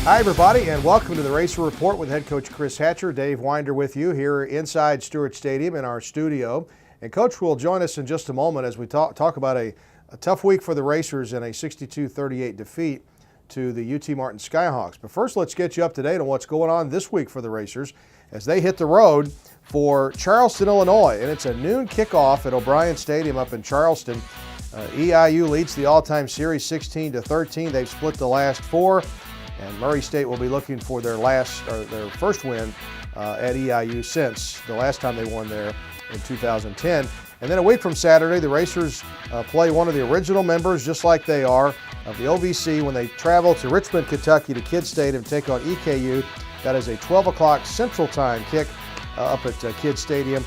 Hi, everybody, and welcome to the Racer Report with head coach Chris Hatcher. Dave Winder with you here inside Stewart Stadium in our studio. And Coach will join us in just a moment as we talk about a tough week for the Racers and a 62-38 defeat to the UT Martin Skyhawks. But first, let's get you up to date on what's going on this week for the Racers as they hit the road for Charleston, Illinois. And it's a noon kickoff at O'Brien Stadium up in Charleston. EIU leads the all-time series 16-13. They've split the last four. And Murray State will be looking for their first win at EIU since the last time they won there in 2010. And then a week from Saturday, the Racers play one of the original members, just like they are, of the OVC when they travel to Richmond, Kentucky to Kidd Stadium to take on EKU. That is a 12 o'clock Central Time kick up at Kidd Stadium.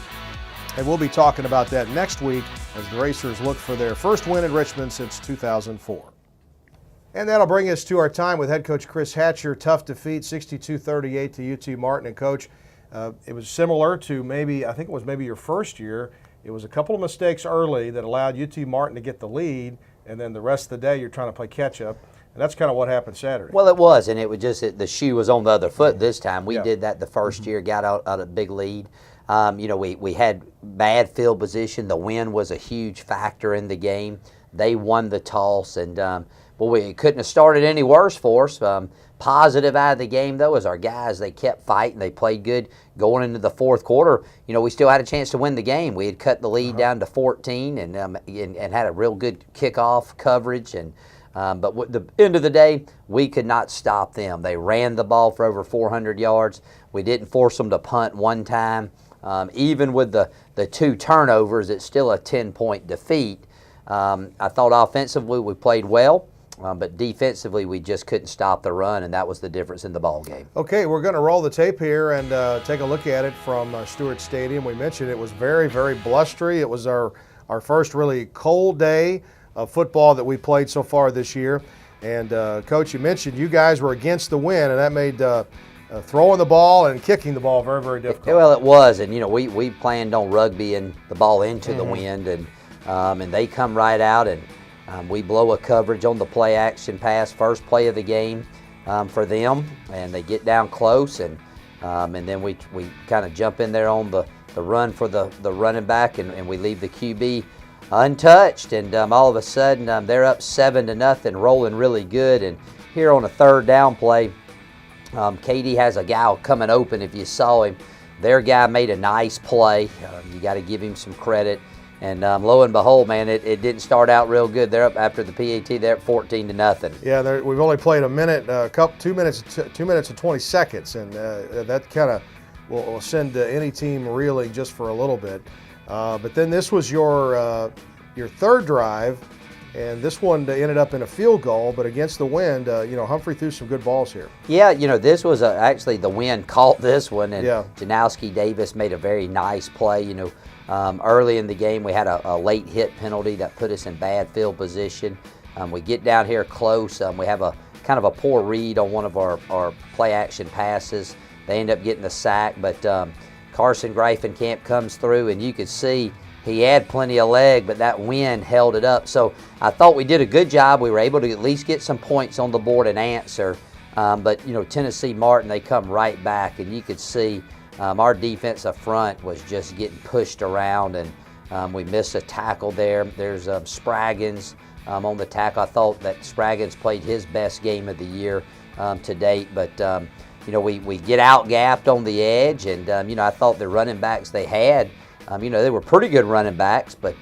And we'll be talking about that next week as the Racers look for their first win in Richmond since 2004. And that'll bring us to our time with head coach Chris Hatcher. Tough defeat, 62-38 to UT Martin. And coach, it was similar to I think it was maybe your first year. It was a couple of mistakes early that allowed UT Martin to get the lead, and then the rest of the day you're trying to play catch up. And that's kind of what happened Saturday. Well, it was, and it was just the shoe was on the other foot this time. We did that the first year, got out a big lead. We had bad field position. The wind was a huge factor in the game. They won the toss, and we couldn't have started any worse for us. Positive out of the game, though, is our guys, they kept fighting. They played good. Going into the fourth quarter, we still had a chance to win the game. We had cut the lead down to 14 and had a real good kickoff coverage. But at the end of the day, we could not stop them. They ran the ball for over 400 yards. We didn't force them to punt one time. Even with the two turnovers, it's still a 10-point defeat. I thought offensively we played well. But defensively, we just couldn't stop the run, and that was the difference in the ball game. Okay, we're going to roll the tape here and take a look at it from Stewart Stadium. We mentioned it was very, very blustery. It was our first really cold day of football that we played so far this year. And, Coach, you mentioned you guys were against the wind, and that made throwing the ball and kicking the ball very, very difficult. Well, it was, and, we planned on rugbying the ball into the wind, and they come right out, and we blow a coverage on the play action pass, first play of the game for them, and they get down close, and then we kind of jump in there on the run for the running back, and we leave the QB untouched, and all of a sudden they're up 7-0, rolling really good, and here on a third down play, Katie has a guy coming open. If you saw him, their guy made a nice play. You got to give him some credit. And lo and behold, man, it didn't start out real good. They're up after the PAT. They're at 14-0. Yeah, we've only played a minute, 2 minutes and 20 seconds, and that kind of will send any team reeling just for a little bit. But then this was your third drive, and this one ended up in a field goal. But against the wind, Humphrey threw some good balls here. Yeah, this was actually the wind caught this one, and Janowski Davis made a very nice play. Early in the game, we had a late hit penalty that put us in bad field position. We get down here close. We have a kind of a poor read on one of our play action passes. They end up getting the sack, but Carson Greifenkamp comes through, and you could see he had plenty of leg, but that wind held it up. So I thought we did a good job. We were able to at least get some points on the board and answer. But Tennessee Martin, they come right back, and you could see our defensive front was just getting pushed around, and we missed a tackle there. There's Spraggins on the tackle. I thought that Spraggins played his best game of the year to date, but we get out-gapped on the edge, and I thought the running backs they had, they were pretty good running backs, but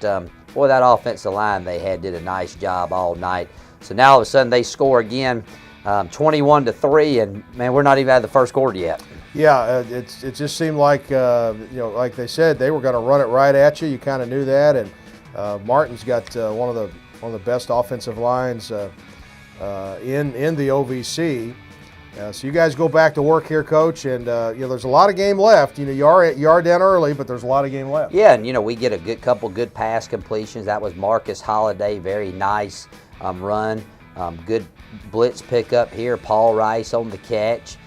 boy, that offensive line they had did a nice job all night. So now all of a sudden they score again, 21-3, and man, we're not even out of the first quarter yet. Yeah, it just seemed like like they said, they were going to run it right at you. You kind of knew that, and Martin's got one of the best offensive lines in the OVC. So you guys go back to work here, Coach, and there's a lot of game left. You are down early, but there's a lot of game left. Yeah, and we get a couple good pass completions. That was Marcus Holiday, very nice run. Good blitz pickup here. Paul Rice on the catch.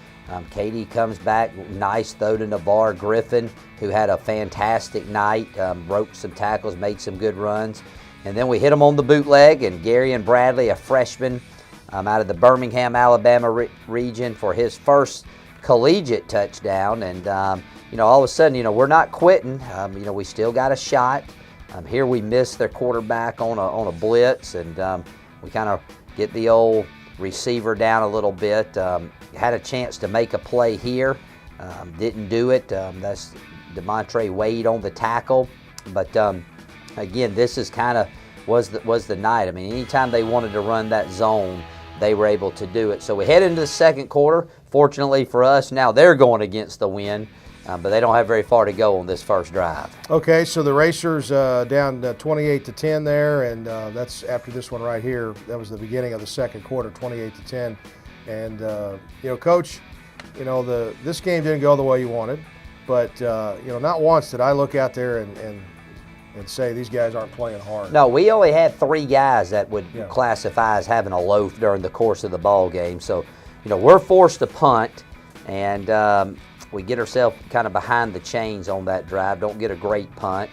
Katie comes back, nice throw to Navarre Griffin, who had a fantastic night, broke some tackles, made some good runs. And then we hit them on the bootleg, and Gary and Bradley, a freshman, out of the Birmingham, Alabama region for his first collegiate touchdown. And, all of a sudden, we're not quitting. We still got a shot. Here we missed their quarterback on a blitz, and we kind of get the old receiver down a little bit. Had a chance to make a play here. Didn't do it. That's DeMontre Wade on the tackle. But, again, this is kind of was the night. I mean, anytime they wanted to run that zone, they were able to do it. So we head into the second quarter. Fortunately for us, now they're going against the wind, but they don't have very far to go on this first drive. Okay, so the Racers down 28-10 there, and that's after this one right here. That was the beginning of the second quarter, 28-10. And Coach, this game didn't go the way you wanted, but not once did I look out there and say these guys aren't playing hard. No, we only had 3 guys that would classify as having a loaf during the course of the ball game. So, we're forced to punt, and we get ourselves kind of behind the chains on that drive. Don't get a great punt.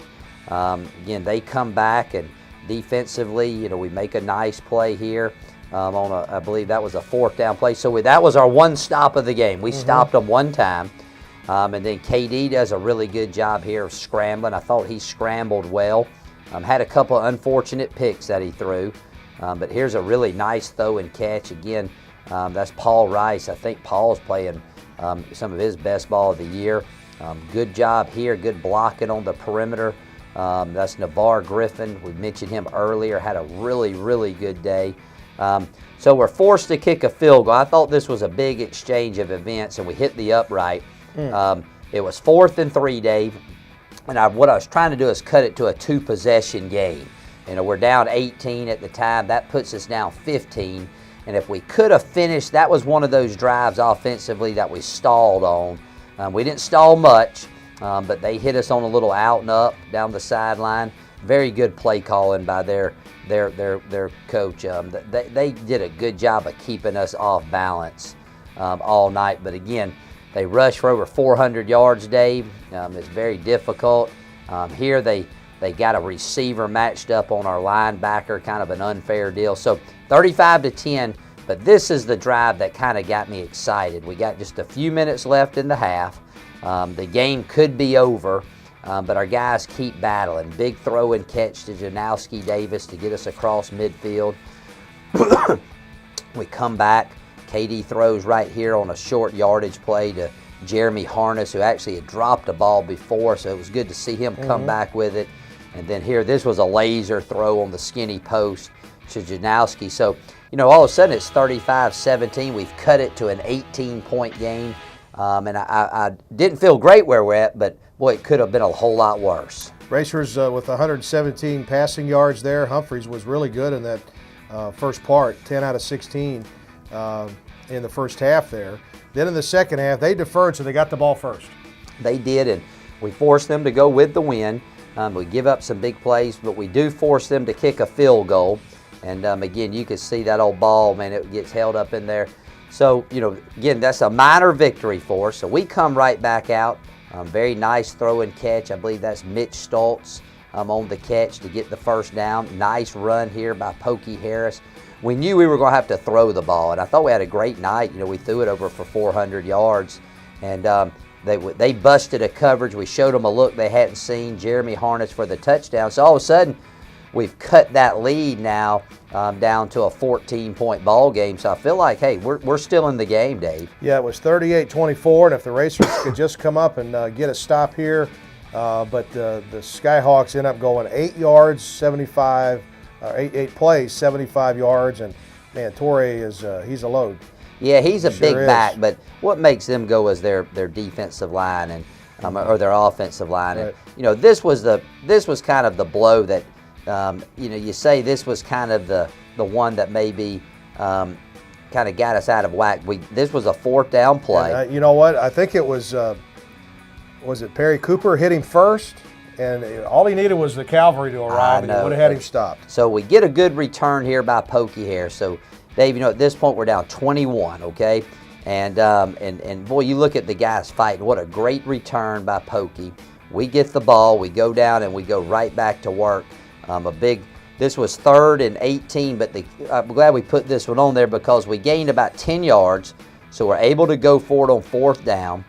Again, they come back, and defensively, we make a nice play here I believe that was a 4th down play. So that was our one stop of the game. We stopped them one time. And then KD does a really good job here of scrambling. I thought he scrambled well. Had a couple of unfortunate picks that he threw. But here's a really nice throw and catch. Again, that's Paul Rice. I think Paul's playing some of his best ball of the year. Good job here. Good blocking on the perimeter. That's Navarre Griffin. We mentioned him earlier. Had a really, really good day. So we're forced to kick a field goal. I thought this was a big exchange of events, and we hit the upright. It was 4th and 3, Dave, and what I was trying to do is cut it to a 2-possession game. We're down 18 at the time. That puts us down 15, and if we could have finished, that was one of those drives offensively that we stalled on. We didn't stall much, but they hit us on a little out and up down the sideline. Very good play calling by their coach. They did a good job of keeping us off balance all night, but again, they rushed for over 400 yards, Dave. It's very difficult. Here they got a receiver matched up on our linebacker, kind of an unfair deal. So 35-10, but this is the drive that kind of got me excited. We got just a few minutes left in the half. The game could be over, but our guys keep battling. Big throw and catch to Janowski Davis to get us across midfield. We come back. KD throws right here on a short yardage play to Jeremy Harness, who actually had dropped a ball before, so it was good to see him come back with it. And then here, this was a laser throw on the skinny post to Janowski. So, all of a sudden it's 35-17. We've cut it to an 18-point game. And I didn't feel great where we're at, but, boy, it could have been a whole lot worse. Racers with 117 passing yards there. Humphreys was really good in that first part, 10 out of 16. In the first half there. Then in the second half, they deferred, so they got the ball first. They did, and we forced them to go with the wind. We give up some big plays, but we do force them to kick a field goal. And again, you can see that old ball, man, it gets held up in there. So, again, that's a minor victory for us. So we come right back out. Very nice throw and catch. I believe that's Mitch Stoltz on the catch to get the first down. Nice run here by Pokey Harris. We knew we were going to have to throw the ball, and I thought we had a great night. We threw it over for 400 yards, and they busted a coverage. We showed them a look they hadn't seen, Jeremy Harness for the touchdown. So all of a sudden, we've cut that lead now down to a 14-point ball game. So I feel like, hey, we're still in the game, Dave. Yeah, it was 38-24, and if the Racers could just come up and get a stop here, but the Skyhawks end up going 8 yards, 75. 8 plays, 75 yards, and man, Torre is he's a load. Yeah, he's a big back, but what makes them go is their defensive line and or their offensive line. Right. And this was kind of the blow that you say this was kind of the one that maybe kind of got us out of whack. This was a 4th down play. And, you know what? I think it was it Perry Cooper hit him first? And all he needed was the cavalry to arrive, and he would have had him stopped. So we get a good return here by Pokey Harris. So, Dave, at this point we're down 21, okay? And boy, you look at the guys fighting. What a great return by Pokey. We get the ball, we go down, and we go right back to work. A big This was 3rd and 18, but I'm glad we put this one on there because we gained about 10 yards, so we're able to go for it on 4th down.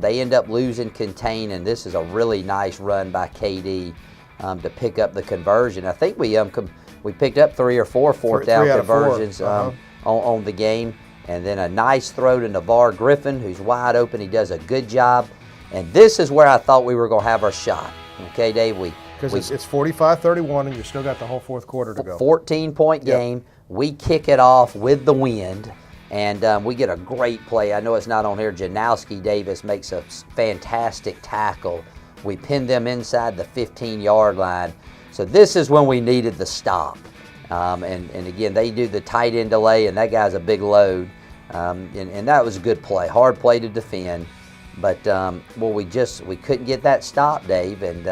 They end up losing contain, and this is a really nice run by KD to pick up the conversion. I think we picked up 3 or 4 fourth down conversions on the game, and then a nice throw to Navarre Griffin, who's wide open. He does a good job, and this is where I thought we were going to have our shot. Okay, Dave, because it's 45-31, and you still got the whole 4th quarter to go. 14-point game. Yep. We kick it off with the wind, and we get a great play. I know it's not on here. Janowski Davis makes a fantastic tackle. We pin them inside the 15-yard line. So this is when we needed the stop. And again, they do the tight end delay, and that guy's a big load. And that was a good play, hard play to defend. But we couldn't get that stop, Dave, and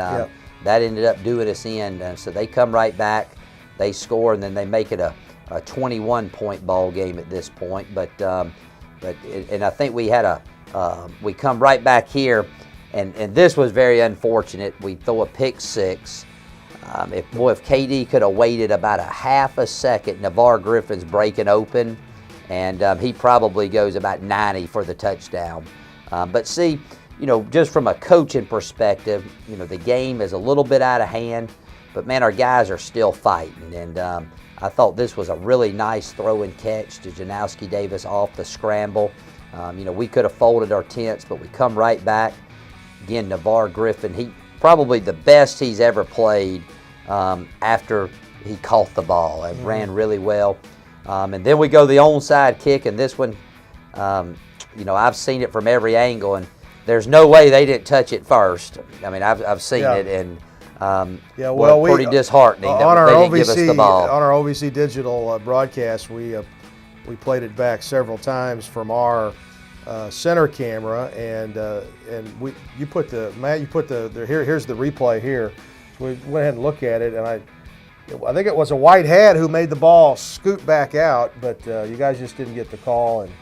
that ended up doing us in. So they come right back, they score, and then they make it a 21-point ball game at this point. But I think we had we come right back here, and this was very unfortunate. We throw a pick 6. If KD could have waited about a half a second, Navarre Griffin's breaking open, and he probably goes about 90 for the touchdown. But see, just from a coaching perspective, the game is a little bit out of hand, but man, our guys are still fighting. And I thought this was a really nice throw and catch to Janowski Davis off the scramble. We could have folded our tents, but we come right back. Again, Navarre Griffin, he probably the best he's ever played after he caught the ball and ran really well. And then we go the onside kick, and this one, I've seen it from every angle, and there's no way they didn't touch it first. I mean, I've seen it, and pretty disheartening that they didn't give us the ball. On our OVC digital broadcast, we played it back several times from our center camera, and here's the replay here. So we went ahead and looked at it, and I think it was a white hat who made the ball scoot back out, but you guys just didn't get the call, and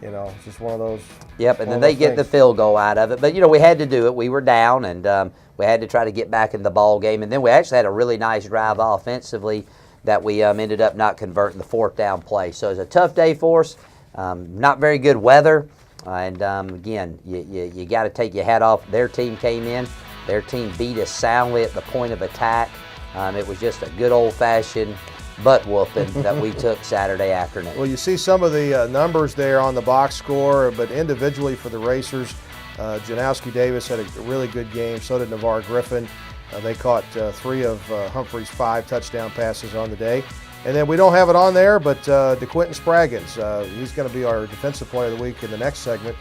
it's just one of those. Yep, and then they get the field goal out of it. But, we had to do it. We were down, and we had to try to get back in the ball game. And then we actually had a really nice drive offensively that we ended up not converting the 4th down play. So it was a tough day for us. Not very good weather. And, again, you got to take your hat off. Their team came in. Their team beat us soundly at the point of attack. It was just a good old-fashioned butt whooping that we took Saturday afternoon. Well, you see some of the numbers there on the box score, but individually for the Racers, Janowski Davis had a really good game. So did Navarre Griffin. They caught 3 of Humphrey's 5 touchdown passes on the day. And then we don't have it on there, but DeQuinton Spraggins, he's going to be our Defensive Player of the Week in the next segment.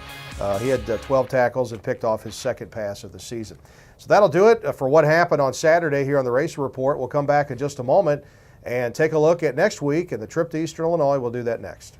He had 12 tackles and picked off his 2nd pass of the season. So that'll do it for what happened on Saturday here on the Racer Report. We'll come back in just a moment and take a look at next week and the trip to Eastern Illinois. We'll do that next.